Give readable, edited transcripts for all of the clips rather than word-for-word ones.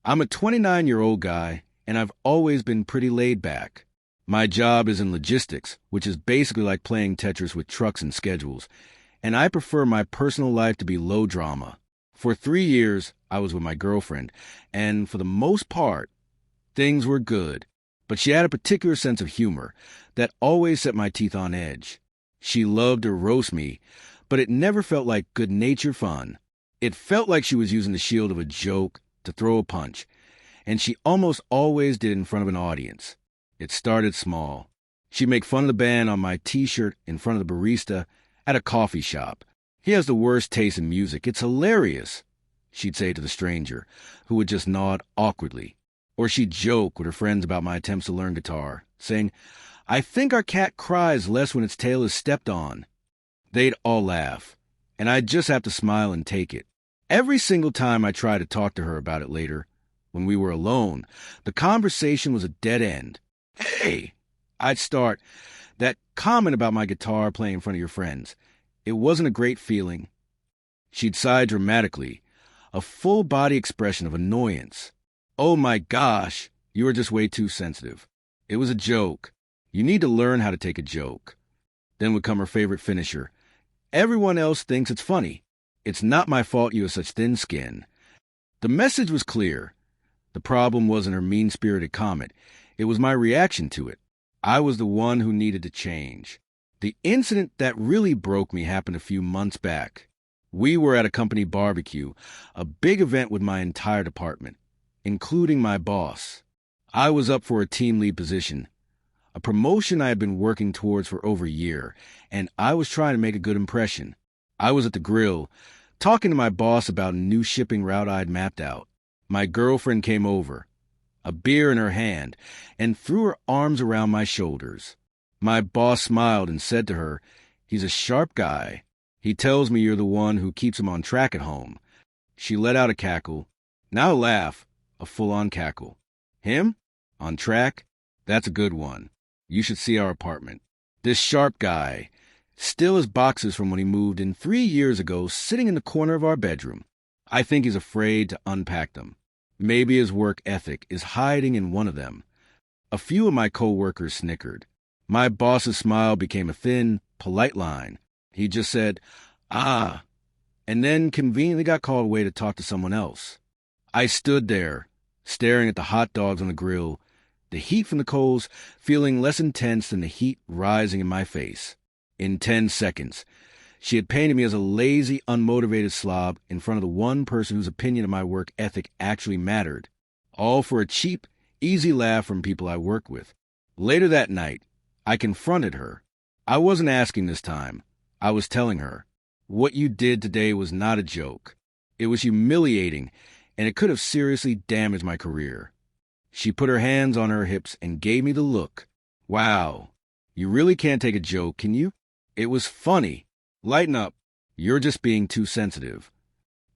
I'm a 29-year-old guy, and I've always been pretty laid back. My job is in logistics, which is basically like playing Tetris with trucks and schedules, and I prefer my personal life to be low drama. For 3 years, I was with my girlfriend, and for the most part, things were good. But she had a particular sense of humor that always set my teeth on edge. She loved to roast me, but it never felt like good-natured fun. It felt like she was using the shield of a joke to throw a punch, and she almost always did it in front of an audience. It started small. She'd make fun of the band on my T-shirt in front of the barista at a coffee shop. "He has the worst taste in music. It's hilarious," she'd say to the stranger, who would just nod awkwardly. Or she'd joke with her friends about my attempts to learn guitar, saying, "I think our cat cries less when its tail is stepped on." They'd all laugh, and I'd just have to smile and take it. Every single time I tried to talk to her about it later, when we were alone, the conversation was a dead end. "Hey," I'd start, "that comment about my guitar playing in front of your friends, it wasn't a great feeling." She'd sigh dramatically, a full-body expression of annoyance. "Oh my gosh, you are just way too sensitive. It was a joke. You need to learn how to take a joke." Then would come her favorite finisher. "Everyone else thinks it's funny. It's not my fault you have such thin skin." The message was clear. The problem wasn't her mean-spirited comment. It was my reaction to it. I was the one who needed to change. The incident that really broke me happened a few months back. We were at a company barbecue, a big event with my entire department, including my boss. I was up for a team lead position, a promotion I had been working towards for over a year, and I was trying to make a good impression. I was at the grill, talking to my boss about a new shipping route I'd mapped out. My girlfriend came over, a beer in her hand, and threw her arms around my shoulders. My boss smiled and said to her, "He's a sharp guy. He tells me you're the one who keeps him on track at home." She let out a cackle, now a laugh, a full-on cackle. "Him? On track? That's a good one. You should see our apartment. This sharp guy still has boxes from when he moved in 3 years ago sitting in the corner of our bedroom. I think he's afraid to unpack them. Maybe his work ethic is hiding in one of them." A few of my co-workers snickered. My boss's smile became a thin, polite line. He just said, "Ah," and then conveniently got called away to talk to someone else. I stood there, staring at the hot dogs on the grill, the heat from the coals feeling less intense than the heat rising in my face. In 10 seconds, she had painted me as a lazy, unmotivated slob in front of the one person whose opinion of my work ethic actually mattered, all for a cheap, easy laugh from people I worked with. Later that night, I confronted her. I wasn't asking this time. I was telling her, "What you did today was not a joke. It was humiliating, and it could have seriously damaged my career." She put her hands on her hips and gave me the look. "Wow, you really can't take a joke, can you? It was funny. Lighten up. You're just being too sensitive."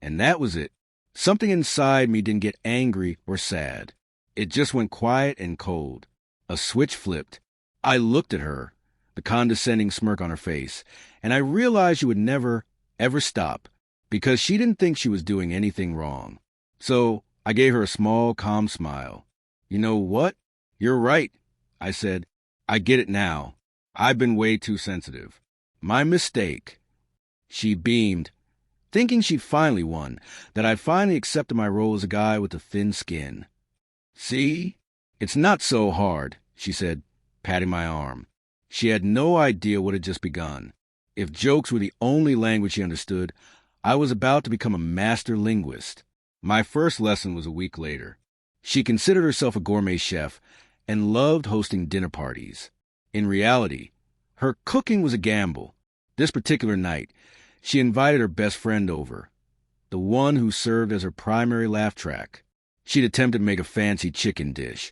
And that was it. Something inside me didn't get angry or sad. It just went quiet and cold. A switch flipped. I looked at her, the condescending smirk on her face, and I realized she would never, ever stop, because she didn't think she was doing anything wrong. So I gave her a small, calm smile. "You know what? You're right," I said. "I get it now. I've been way too sensitive. My mistake." She beamed, thinking she'd finally won, that I'd finally accepted my role as a guy with a thin skin. "See? It's not so hard," she said, patting my arm. She had no idea what had just begun. If jokes were the only language she understood, I was about to become a master linguist. My first lesson was a week later. She considered herself a gourmet chef and loved hosting dinner parties. In reality, her cooking was a gamble. This particular night, she invited her best friend over, the one who served as her primary laugh track. She'd attempted to make a fancy chicken dish,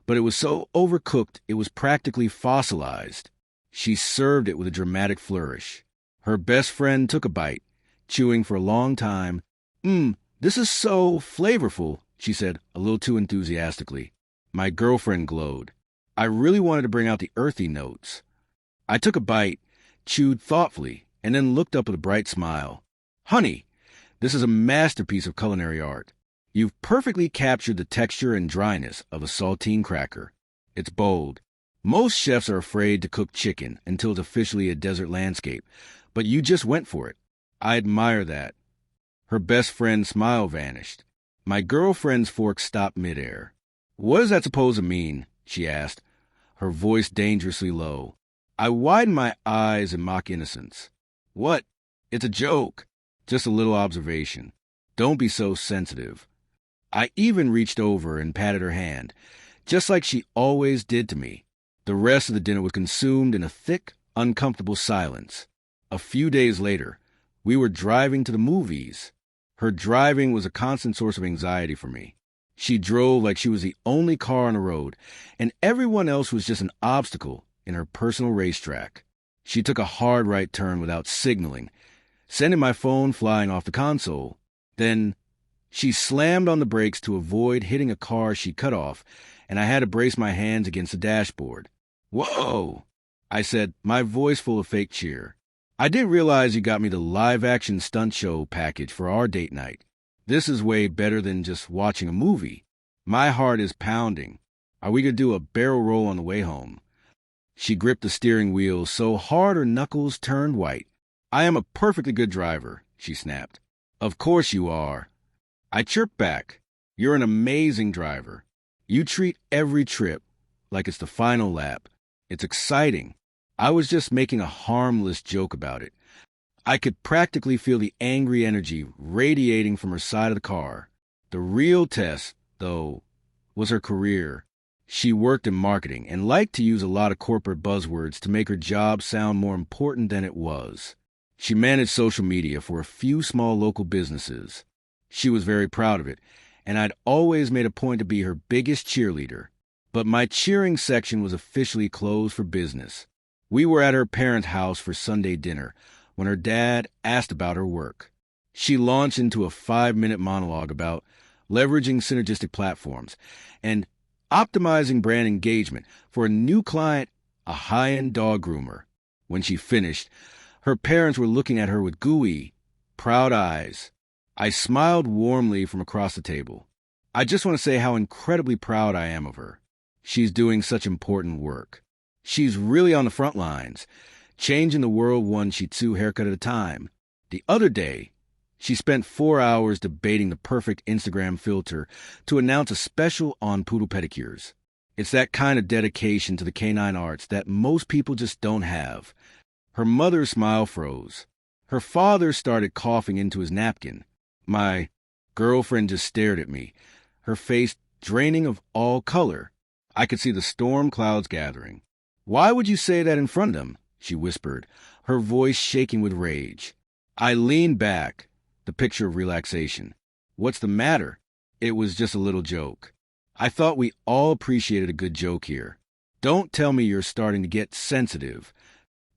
but it was so overcooked it was practically fossilized. She served it with a dramatic flourish. Her best friend took a bite, chewing for a long time. This is so flavorful," she said, a little too enthusiastically. My girlfriend glowed. I really wanted to bring out the earthy notes. I took a bite, chewed thoughtfully, and then looked up with a bright smile. "Honey, this is a masterpiece of culinary art. You've perfectly captured the texture and dryness of a saltine cracker. It's bold. Most chefs are afraid to cook chicken until it's officially a desert landscape, but you just went for it. I admire that. Her best friend's smile vanished. My girlfriend's fork stopped midair. What is that supposed to mean? She asked, her voice dangerously low. I widened my eyes in mock innocence. What? It's a joke. Just a little observation. Don't be so sensitive. I even reached over and patted her hand, just like she always did to me. The rest of the dinner was consumed in a thick, uncomfortable silence. A few days later, we were driving to the movies. Her driving was a constant source of anxiety for me. She drove like she was the only car on the road, and everyone else was just an obstacle in her personal racetrack. She took a hard right turn without signaling, sending my phone flying off the console. Then she slammed on the brakes to avoid hitting a car she cut off, and I had to brace my hands against the dashboard. Whoa, I said, my voice full of fake cheer. I didn't realize you got me the live-action stunt show package for our date night. This is way better than just watching a movie. My heart is pounding. Are we going to do a barrel roll on the way home? She gripped the steering wheel so hard her knuckles turned white. I am a perfectly good driver, she snapped. Of course you are. I chirped back. You're an amazing driver. You treat every trip like it's the final lap. It's exciting. I was just making a harmless joke about it. I could practically feel the angry energy radiating from her side of the car. The real test, though, was her career. She worked in marketing and liked to use a lot of corporate buzzwords to make her job sound more important than it was. She managed social media for a few small local businesses. She was very proud of it, and I'd always made a point to be her biggest cheerleader. But my cheering section was officially closed for business. We were at her parents' house for Sunday dinner when her dad asked about her work. She launched into a 5-minute monologue about leveraging synergistic platforms and optimizing brand engagement for a new client, a high-end dog groomer. When she finished, her parents were looking at her with gooey, proud eyes. I smiled warmly from across the table. I just want to say how incredibly proud I am of her. She's doing such important work. She's really on the front lines, changing the world one Shih Tzu haircut at a time. The other day, she spent 4 hours debating the perfect Instagram filter to announce a special on poodle pedicures. It's that kind of dedication to the canine arts that most people just don't have. Her mother's smile froze. Her father started coughing into his napkin. My girlfriend just stared at me, her face draining of all color. I could see the storm clouds gathering. Why would you say that in front of them? She whispered, her voice shaking with rage. I leaned back, the picture of relaxation. What's the matter? It was just a little joke. I thought we all appreciated a good joke here. Don't tell me you're starting to get sensitive.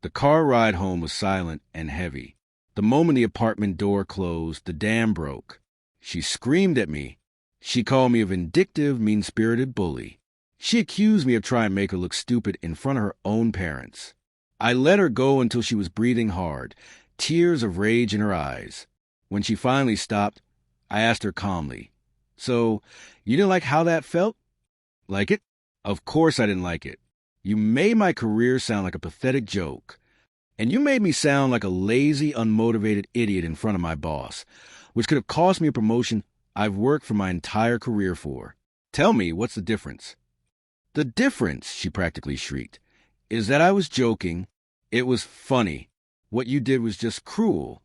The car ride home was silent and heavy. The moment the apartment door closed, the dam broke. She screamed at me. She called me a vindictive, mean-spirited bully. She accused me of trying to make her look stupid in front of her own parents. I let her go until she was breathing hard, tears of rage in her eyes. When she finally stopped, I asked her calmly, So, you didn't like how that felt? Like it? Of course I didn't like it. You made my career sound like a pathetic joke. And you made me sound like a lazy, unmotivated idiot in front of my boss, which could have cost me a promotion I've worked for my entire career for. Tell me, what's the difference? The difference, she practically shrieked, is that I was joking. It was funny. What you did was just cruel.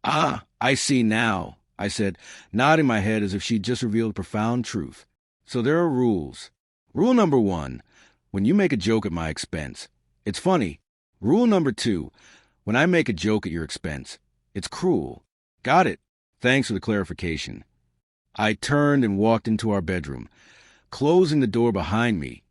Ah, I see now, I said, nodding my head as if she'd just revealed a profound truth. So there are rules. Rule number 1, when you make a joke at my expense, it's funny. Rule number 2, when I make a joke at your expense, it's cruel. Got it. Thanks for the clarification. I turned and walked into our bedroom, closing the door behind me,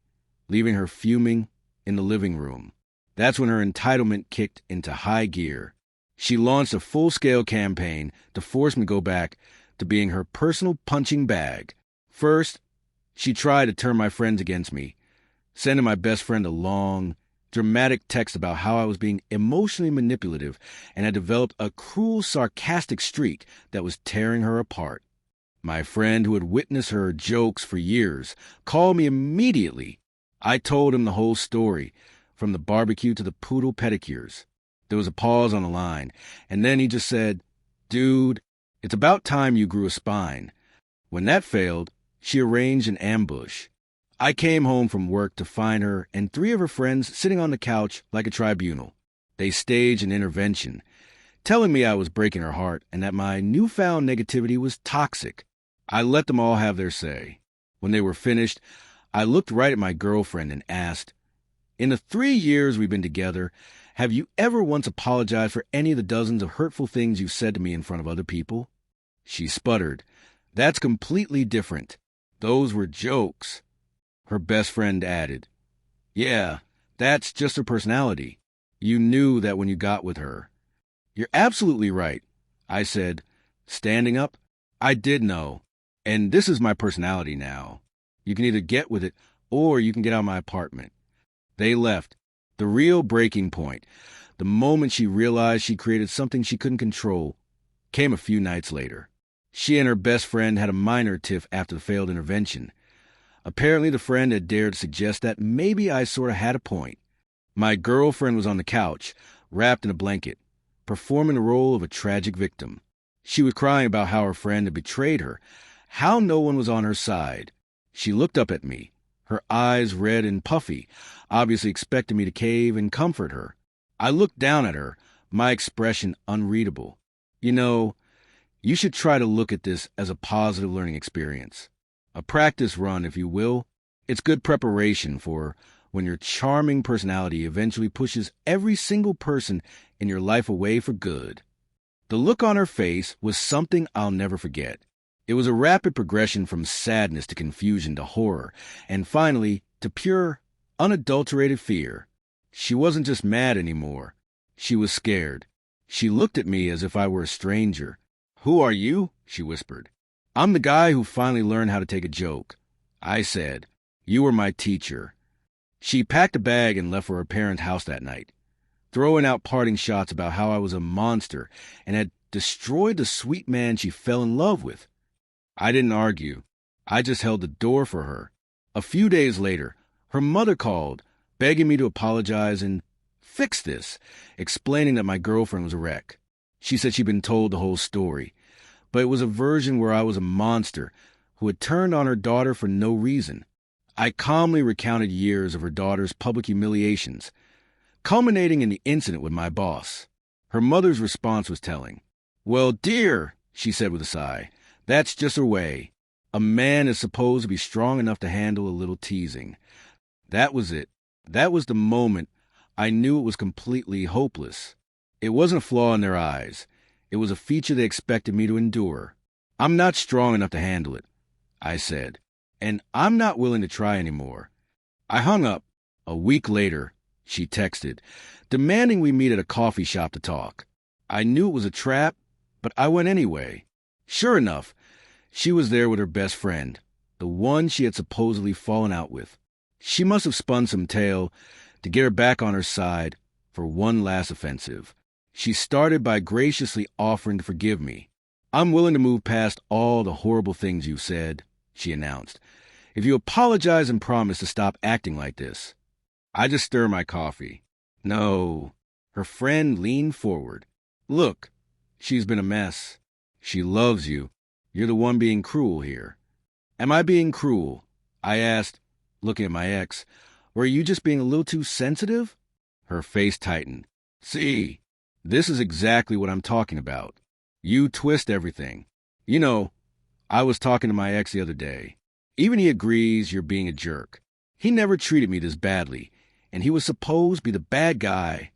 leaving her fuming in the living room. That's when her entitlement kicked into high gear. She launched a full-scale campaign to force me to go back to being her personal punching bag. First, she tried to turn my friends against me, sending my best friend a long, dramatic text about how I was being emotionally manipulative and had developed a cruel, sarcastic streak that was tearing her apart. My friend, who had witnessed her jokes for years, called me immediately. I told him the whole story, from the barbecue to the poodle pedicures. There was a pause on the line, and then he just said, "Dude, it's about time you grew a spine." When that failed, she arranged an ambush. I came home from work to find her and 3 of her friends sitting on the couch like a tribunal. They staged an intervention, telling me I was breaking her heart and that my newfound negativity was toxic. I let them all have their say. When they were finished, I looked right at my girlfriend and asked, "In the 3 years we've been together, have you ever once apologized for any of the dozens of hurtful things you've said to me in front of other people?" She sputtered. "That's completely different. Those were jokes." Her best friend added, "Yeah, that's just her personality. You knew that when you got with her." "You're absolutely right," I said, standing up. "I did know, and this is my personality now. You can either get with it, or you can get out of my apartment." They left. The real breaking point, the moment she realized she created something she couldn't control, came a few nights later. She and her best friend had a minor tiff after the failed intervention. Apparently, the friend had dared suggest that maybe I sort of had a point. My girlfriend was on the couch, wrapped in a blanket, performing the role of a tragic victim. She was crying about how her friend had betrayed her, how no one was on her side. She looked up at me, her eyes red and puffy, obviously expecting me to cave and comfort her. I looked down at her, my expression unreadable. "You know, you should try to look at this as a positive learning experience. A practice run, if you will. It's good preparation for when your charming personality eventually pushes every single person in your life away for good." The look on her face was something I'll never forget. It was a rapid progression from sadness to confusion to horror, and finally to pure, unadulterated fear. She wasn't just mad anymore. She was scared. She looked at me as if I were a stranger. "Who are you?" she whispered. "I'm the guy who finally learned how to take a joke." I said, "You were my teacher." She packed a bag and left for her parents' house that night, throwing out parting shots about how I was a monster and had destroyed the sweet man she fell in love with. I didn't argue. I just held the door for her. A few days later, her mother called, begging me to apologize and fix this, explaining that my girlfriend was a wreck. She said she'd been told the whole story, but it was a version where I was a monster who had turned on her daughter for no reason. I calmly recounted years of her daughter's public humiliations, culminating in the incident with my boss. Her mother's response was telling. "Well, dear," she said with a sigh, "that's just her way. A man is supposed to be strong enough to handle a little teasing." That was it. That was the moment I knew it was completely hopeless. It wasn't a flaw in their eyes. It was a feature they expected me to endure. "I'm not strong enough to handle it," I said, "and I'm not willing to try anymore." I hung up. A week later, she texted, demanding we meet at a coffee shop to talk. I knew it was a trap, but I went anyway. Sure enough, she was there with her best friend, the one she had supposedly fallen out with. She must have spun some tale to get her back on her side for one last offensive. She started by graciously offering to forgive me. "I'm willing to move past all the horrible things you've said," she announced, "if you apologize and promise to stop acting like this." I just stirred my coffee. "No." Her friend leaned forward. "Look, she's been a mess. She loves you. You're the one being cruel here." "Am I being cruel?" I asked, looking at my ex. "Or are you just being a little too sensitive?" Her face tightened. "See, this is exactly what I'm talking about. You twist everything. You know, I was talking to my ex the other day. Even he agrees you're being a jerk. He never treated me this badly, and he was supposed to be the bad guy."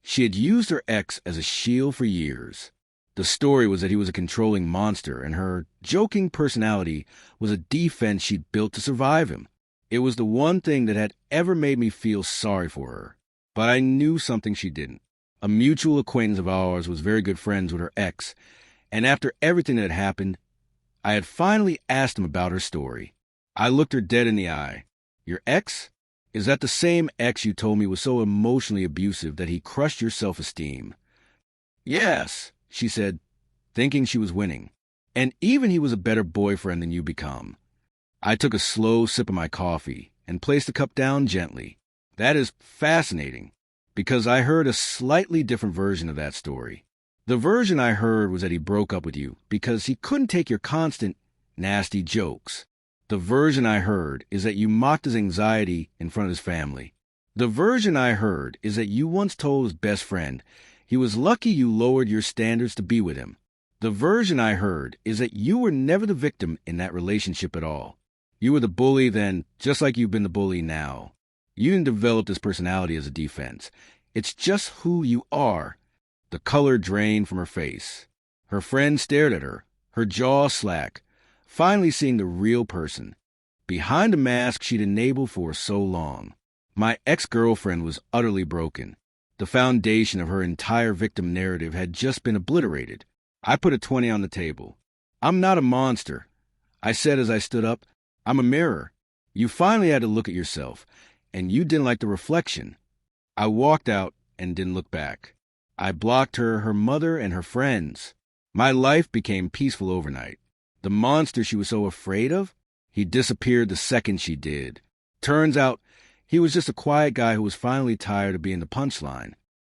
She had used her ex as a shield for years. The story was that he was a controlling monster, and her joking personality was a defense she'd built to survive him. It was the one thing that had ever made me feel sorry for her. But I knew something she didn't. A mutual acquaintance of ours was very good friends with her ex, and after everything that had happened, I had finally asked him about her story. I looked her dead in the eye. "Your ex? Is that the same ex you told me was so emotionally abusive that he crushed your self-esteem?" "Yes," she said, thinking she was winning. And even he was a better boyfriend than you become. I took a slow sip of my coffee and placed the cup down gently. That is fascinating, because I heard a slightly different version of that story. The version I heard was that he broke up with you because he couldn't take your constant, nasty jokes. The version I heard is that you mocked his anxiety in front of his family. The version I heard is that you once told his best friend he was lucky you lowered your standards to be with him. The version I heard is that you were never the victim in that relationship at all. You were the bully then, just like you've been the bully now. You didn't develop this personality as a defense. It's just who you are. The color drained from her face. Her friend stared at her, her jaw slack, finally seeing the real person, behind a mask she'd enabled for so long. My ex-girlfriend was utterly broken. The foundation of her entire victim narrative had just been obliterated. I put a 20 on the table. I'm not a monster. I said as I stood up, I'm a mirror. You finally had to look at yourself, and you didn't like the reflection. I walked out and didn't look back. I blocked her, her mother, and her friends. My life became peaceful overnight. The monster she was so afraid of, he disappeared the second she did. Turns out, he was just a quiet guy who was finally tired of being the punchline.